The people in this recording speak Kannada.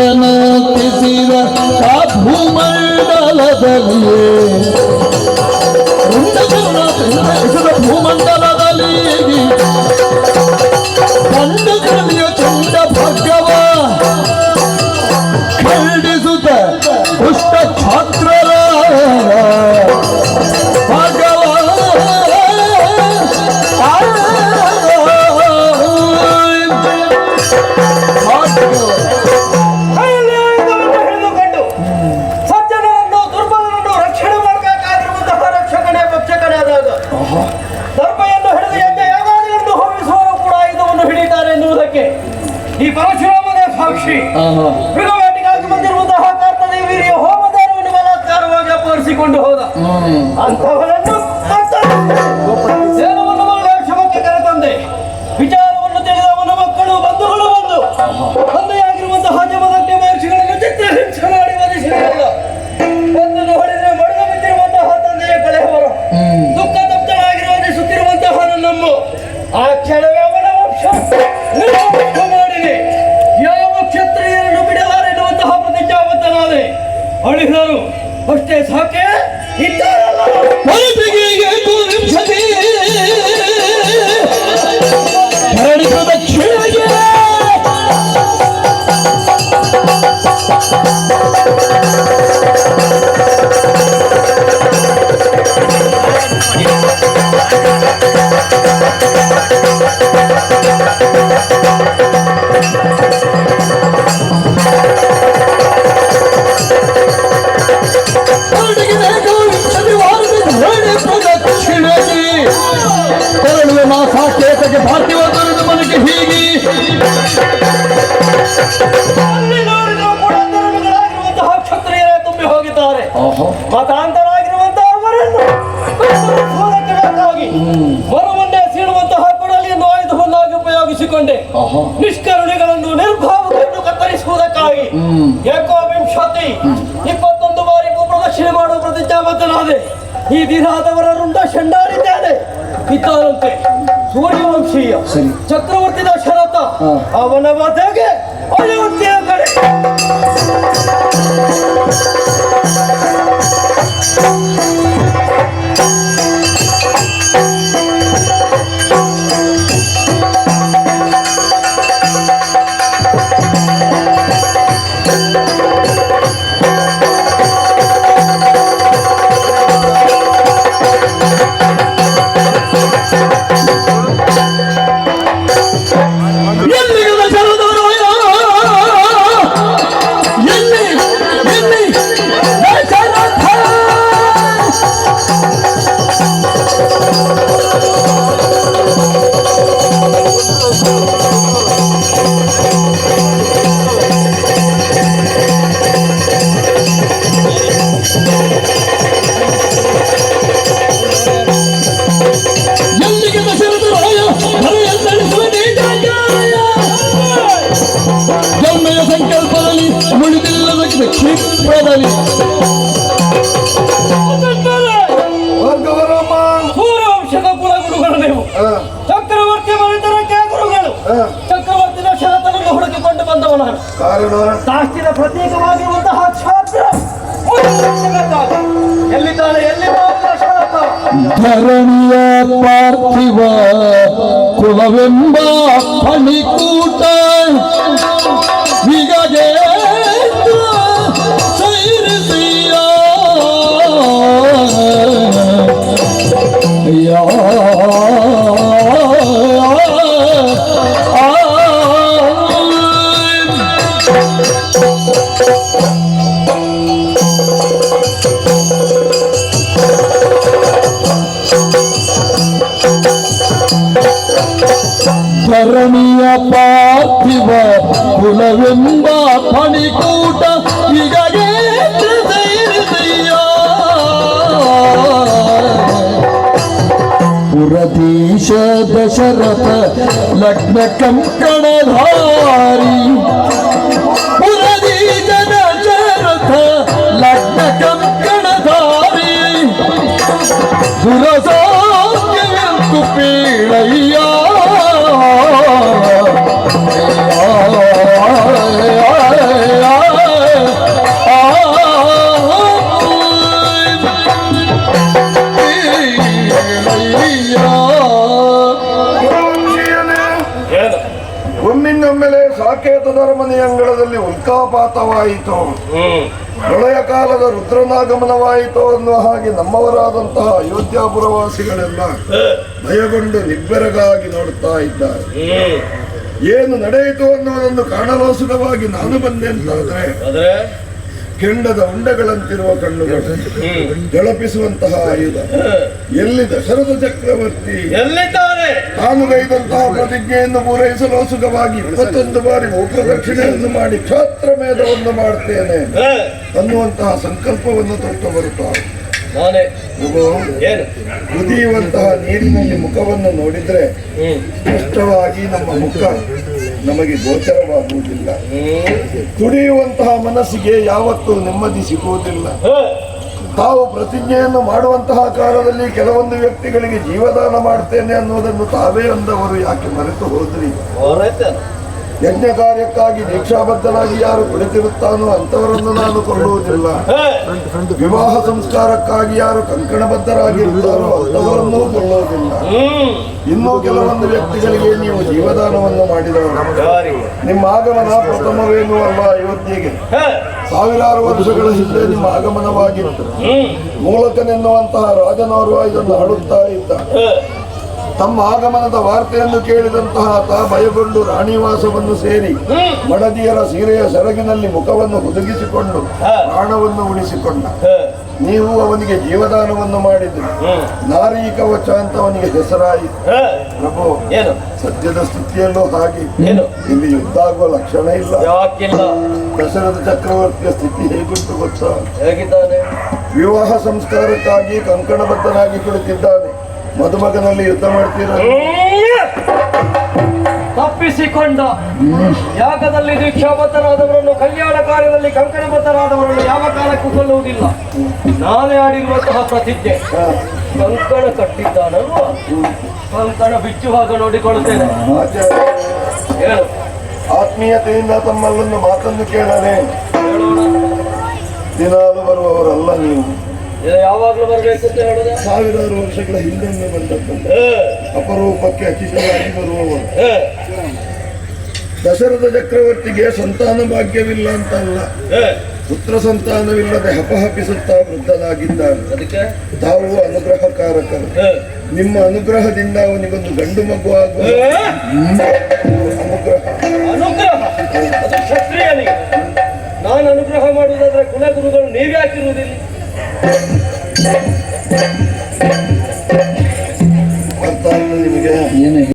ಶರಣತಿಸಿದ ಭೂಮಂಡಲದಲ್ಲಿಯೇ ಭೂಮಂಡಲದಲ್ಲಿ ಕಂಡು ಕಲಿಯ ಚಂದ ಭಾಗ್ಯವ ಖಂಡಿಸುತ್ತ ಪುಷ್ಟ ಛಾತ್ರರ ಭಾಗ್ಯವ ಈ ಪರಶುರಾಮನೇ ಸಾಕ್ಷಿ ಮೃಗವೇಟೆಗಾಗಿ ಬಂದಿರುವಂತಹ ಕಾರ್ತದೆ ವೀರ್ಯ ಹೋಮದಾರವನ್ನು ಬಲಾತ್ಕಾರವಾಗಿ ಅಪಹರಿಸಿಕೊಂಡು ಹೋದ ಅಂಥವರನ್ನು ಸೇನವನ್ನು ಕ್ಷಮಕ್ಕೆ ಕರೆತಂದೆ ವಿಚಾರವನ್ನು ತಿಳಿದವನ ಮಕ್ಕಳು ಬಂಧುಗಳು ಬಂದು ತಂದೆಯಾಗಿರುವಂತಹ ಜಮದಗ್ನಿ ಮಹರ್ಷಿಗಳನ್ನು ಚಿತ್ರಹಿಂಸೆ ಮಾಡಿ ವಧಿಸಿರಲಿಲ್ಲ ಎಂದು ಹೊಡೆದರೆ ಮೊಡಗ ಬಿದ್ದಿರುವಂತಹ ತಂದೆಯ ಕಳೆಯವರು ದುಃಖ ತಪ್ತರಾಗಿರುವಂತಹ ನನ್ನಮ್ಮ ಆ ಕ್ಷಣವೇ ಅವನ ವಂಶ ಮಾಡಿದೆ ಯಾವ ಕ್ಷತ್ರಿಯರನ್ನು ಬಿಡಲಾರೆನ್ನುವಂತಹ ಪ್ರತಿಜ್ಞಾಬದ್ಧನಾದೆ ಅಳಿದರು ಅಷ್ಟೇ ಸಾಕೆ ಇದ್ದಾರಲ್ಲ ಸಾಕೇತಕ್ಕೆ ಪಾರ್ಥಿವ ದೊರೆದು ಮನೆಗೆ ಹೀಗೆ ಅಲ್ಲಿ ನೋಡಿದ್ರು ಕೂಡ ತರುಣಗಳಾಗಿರುವಂತಹ ಕ್ಷತ್ರಿಯರೇ ತುಂಬಿ ಹೋಗಿದ್ದಾರೆ ಮತಾಂತರಾಗಿರುವಂತಹ ಅವರನ್ನು ಮರುಮನ್ನೇ ಸೀಳುವಂತಹ ಕೊಡಲಿಯನ್ನು ಆಯುಧವನ್ನಾಗಿ ಉಪಯೋಗಿಸಿಕೊಂಡೆ ನಿಷ್ಕರುಣಿಗಳನ್ನು ನಿರ್ಭಾವಗಳನ್ನು ಕತ್ತರಿಸುವುದಕ್ಕಾಗಿ ಏಕೋವಿಂಶತಿ 21 ಬಾರಿ ಪ್ರದಕ್ಷಿಣೆ ಮಾಡುವ ಪ್ರತಿಜ್ಞಾಬದ್ಧನಾದೆ ಈ ದಿನಾದವರ ರುಂಡ ಶಂಡಾರಿದ್ದಾನೆ ಇದ್ದಾರಂತೆ ಸೂರ್ಯವಂಶೀಯ ಚಕ್ರವರ್ತಿ ದಶರಥ ಅವನ ವಧೆಗೆ ಅಯೋಧ್ಯೆಯ ಕಡೆ ಕ್ಷಿಪ್ರದಲ್ಲಿ ಸೂರ್ಯವಂಶದ ಕುಲಗುರುಗಳು ನೀವು ಚಕ್ರವರ್ತಿ ಮನೆತನಕ್ಕೆ ಗುರುಗಳು ಚಕ್ರವರ್ತಿ ದಶರಥನನ್ನು ಹುಡುಕಿಕೊಂಡು ಬಂದವ ನಾನು ದಾಸ್ತಿನ ಪ್ರತೀಕವಾಗಿರುವಂತಹ ಕ್ಷಾತ್ರ ಎಲ್ಲಿದ್ದಾನೆ ದಶರಥ ಧರಣಿಯ ಪಾರ್ಥಿವ ಕುಲವೆಂಬ ಫಣಿಕೂಟ ಹೀಗಾಗಿ ಧರಣಿಯ ಪಾರ್ಥಿವ ಕುಲವೆಂಬ ಫಣಿಕೂಟ ಹೀಗಾಗಿ ಪುರದೀಶ ದಶರಥ ಲಗ್ನ ಕಂಕಣಧಾರಿ ಪುರದೀಶ ದಶರಥ ಲಗ್ನ ಕಂಕಣಧಾರಿ ದುರಸಾಕ್ಯವೆಂದು ಪೀಳಯ್ಯ ಒಮ್ಮಿಂದೊಮ್ಮೆಲೆ ಸಾಕೇತದ ಅರಮನೆಯ ಅಂಗಳದಲ್ಲಿ ಉಲ್ಕಾಪಾತವಾಯಿತು. ಪ್ರಳಯ ಕಾಲದ ರುದ್ರನಾಗಮನವಾಯಿತು ಅನ್ನುವ ಹಾಗೆ ನಮ್ಮವರಾದಂತಹ ಅಯೋಧ್ಯಾಪುರವಾಸಿಗಳೆಲ್ಲ ಭಯಗೊಂಡು ನಿಬ್ಬೆರಗಾಗಿ ನೋಡುತ್ತಾ ಇದ್ದಾರೆ. ಏನು ನಡೆಯಿತು ಅನ್ನುವುದನ್ನು ಕಾಣಲೋಸುಗವಾಗಿ ನಾನು ಬಂದೆ ಅಂತಾದ್ರೆ ಕೆಂಡದ ಉಂಡೆಗಳಂತಿರುವ ಕಣ್ಣುಗಳು, ಜಳಪಿಸುವಂತಹ ಆಯುಧ. ಎಲ್ಲಿ ದಶರಥ ಚಕ್ರವರ್ತಿ ತಾನು ಗೈದಂತಹ ಪ್ರತಿಜ್ಞೆಯನ್ನು ಪೂರೈಸಲು ಸುಖವಾಗಿ 21 ಬಾರಿ ಭೂಪ್ರದಕ್ಷಿಣೆಯನ್ನು ಮಾಡಿ ಕ್ಷಾತ್ರಮೇಧವನ್ನು ಮಾಡುತ್ತೇನೆ ಅನ್ನುವಂತಹ ಸಂಕಲ್ಪವನ್ನು ತೊಟ್ಟು ಬರುತ್ತಾರೆ. ಕುದಿಯುವಂತಹ ನೀರಿನಲ್ಲಿ ಮುಖವನ್ನು ನೋಡಿದ್ರೆ ಸ್ಪಷ್ಟವಾಗಿ ನಮ್ಮ ಮುಖ ನಮಗೆ ಗೋಚರವಾಗುವುದಿಲ್ಲ. ತುಡಿಯುವಂತಹ ಮನಸ್ಸಿಗೆ ಯಾವತ್ತೂ ನೆಮ್ಮದಿ ಸಿಗುವುದಿಲ್ಲ. ತಾವು ಪ್ರತಿಜ್ಞೆಯನ್ನು ಮಾಡುವಂತಹ ಕಾಲದಲ್ಲಿ ಕೆಲವೊಂದು ವ್ಯಕ್ತಿಗಳಿಗೆ ಜೀವದಾನ ಮಾಡ್ತೇನೆ ಅನ್ನುವುದನ್ನು ತಾವೇ ಅಂದವರು ಯಾಕೆ ಮರೆತು ಹೋದ್ರಿ? ಯಜ್ಞ ಕಾರ್ಯಕ್ಕಾಗಿ ದೀಕ್ಷಾಬದ್ಧನಾಗಿ ಯಾರು ಕುಳಿತಿರುತ್ತಾನೋ ಅಂತವರನ್ನು ನಾನು ಕೊಲ್ಲುವುದಿಲ್ಲ. ವಿವಾಹ ಸಂಸ್ಕಾರಕ್ಕಾಗಿ ಯಾರು ಕಂಕಣಬದ್ಧರಾಗಿರುತ್ತಾರೋ ಅಂತವರನ್ನೂ ಕೊಲ್ಲುವುದಿಲ್ಲ. ಇನ್ನೂ ಕೆಲವೊಂದು ವ್ಯಕ್ತಿಗಳಿಗೆ ನೀವು ಜೀವದಾನವನ್ನು ಮಾಡಿದವರು. ನಿಮ್ಮ ಆಗಮನ ಪ್ರಥಮವೇನೂ ಅಲ್ಲ. ಅಯೋಧ್ಯೆಗೆ ಸಾವಿರಾರು ವರ್ಷಗಳ ಹಿಂದೆ ನಿಮ್ಮ ಆಗಮನವಾಗಿತ್ತು. ಮೂಲಕನೆನ್ನುವಂತಹ ರಾಜನೋರ್ವ ಇದನ್ನು ಹಡುತ್ತಾ ಇದ್ದ. ತಮ್ಮ ಆಗಮನದ ವಾರ್ತೆಯನ್ನು ಕೇಳಿದಂತಹ ಆತ ಭಯಗೊಂಡು ರಾಣಿವಾಸವನ್ನು ಸೇರಿ ಮಡದಿಯರ ಸೀರೆಯ ಸೆರಗಿನಲ್ಲಿ ಮುಖವನ್ನು ಹುದುಗಿಸಿಕೊಂಡು ಪ್ರಾಣವನ್ನು ಉಳಿಸಿಕೊಂಡ. ನೀವು ಅವನಿಗೆ ಜೀವದಾನವನ್ನು ಮಾಡಿದ್ರಿ. ನಾರೀ ಕವಚ ಅಂತ ಅವನಿಗೆ ಹೆಸರಾಯಿತು. ಪ್ರಭು, ಸದ್ಯದ ಸ್ಥಿತಿಯಲ್ಲೂ ಹಾಗೆ ಇಲ್ಲಿ ಯುದ್ಧ ಆಗುವ ಲಕ್ಷಣ ಇಲ್ಲ. ದಶರಥ ಚಕ್ರವರ್ತಿಯ ಸ್ಥಿತಿ ಹೇಗುಂಟು ಗೊತ್ತಾ? ವಿವಾಹ ಸಂಸ್ಕಾರಕ್ಕಾಗಿ ಕಂಕಣಬದ್ಧನಾಗಿ ಕುಳಿತಿದ್ದಾನೆ. ಮದುಮಗನಲ್ಲಿ ಯುದ್ಧ ಮಾಡ್ತೀರ? ತಪ್ಪಿಸಿಕೊಂಡ ಯಾಗದಲ್ಲಿ ದೀಕ್ಷಾಬದ್ಧರಾದವರನ್ನು, ಕಲ್ಯಾಣ ಕಾರ್ಯದಲ್ಲಿ ಕಂಕಣಬದ್ಧರಾದವರನ್ನು ಯಾವ ಕಾಲಕ್ಕೂ ಕೊಲ್ಲುವುದಿಲ್ಲ. ನಾನೇ ಆಡಿರುವಂತಹ ಪ್ರತಿಜ್ಞೆ. ಕಂಕಣ ಕಟ್ಟಿದ್ದಾನಲ್ವ, ಕಂಕಣ ಬಿಚ್ಚುವಾಗ ನೋಡಿಕೊಳ್ಳುತ್ತೇನೆ. ಹೇಳು. ಆತ್ಮೀಯತೆಯಿಂದ ತಮ್ಮಲ್ಲೊಂದು ಮಾತನ್ನು ಕೇಳನೆ. ದಿನಾಲು ಬರುವವರಲ್ಲ ನೀವು. ಯಾವಾಗಲೂ ಬರಬೇಕು ಅಂತ ಹೇಳುದ? ಸಾವಿರಾರು ವರ್ಷಗಳ ಹಿಂದೊಮ್ಮೆ ಬಂದದ್ದು. ಅಪರೂಪಕ್ಕೆ ಅತಿಥಿಯಾಗಿ ಬರುವವರು. ದಶರಥ ಚಕ್ರವರ್ತಿಗೆ ಸಂತಾನ ಭಾಗ್ಯವಿಲ್ಲ ಅಂತಲ್ಲ, ಪುತ್ರ ಸಂತಾನವಿಲ್ಲದೆ ಹಪಹಪಿಸುತ್ತಾ ವೃದ್ಧನಾಗಿದ್ದಾನೆ. ಅದಕ್ಕೆ ತಾವು ಅನುಗ್ರಹಕಾರಕರು. ನಿಮ್ಮ ಅನುಗ್ರಹದಿಂದ ಅವನಿಗೊಂದು ಗಂಡು ಮಗು ಆಗುವ ಅನುಗ್ರಹ. ಅದು ಕ್ಷತ್ರಿಯನಿಗೆ. ನಾನು ಅನುಗ್ರಹ ಮಾಡುವುದಾದ್ರೆ ಕುಲಗುರುಗಳು ನೀವೇ ಹಾಕಿರುವುದಿಲ್ಲ. ಅರ್ಥ ನಿಮಗೆ?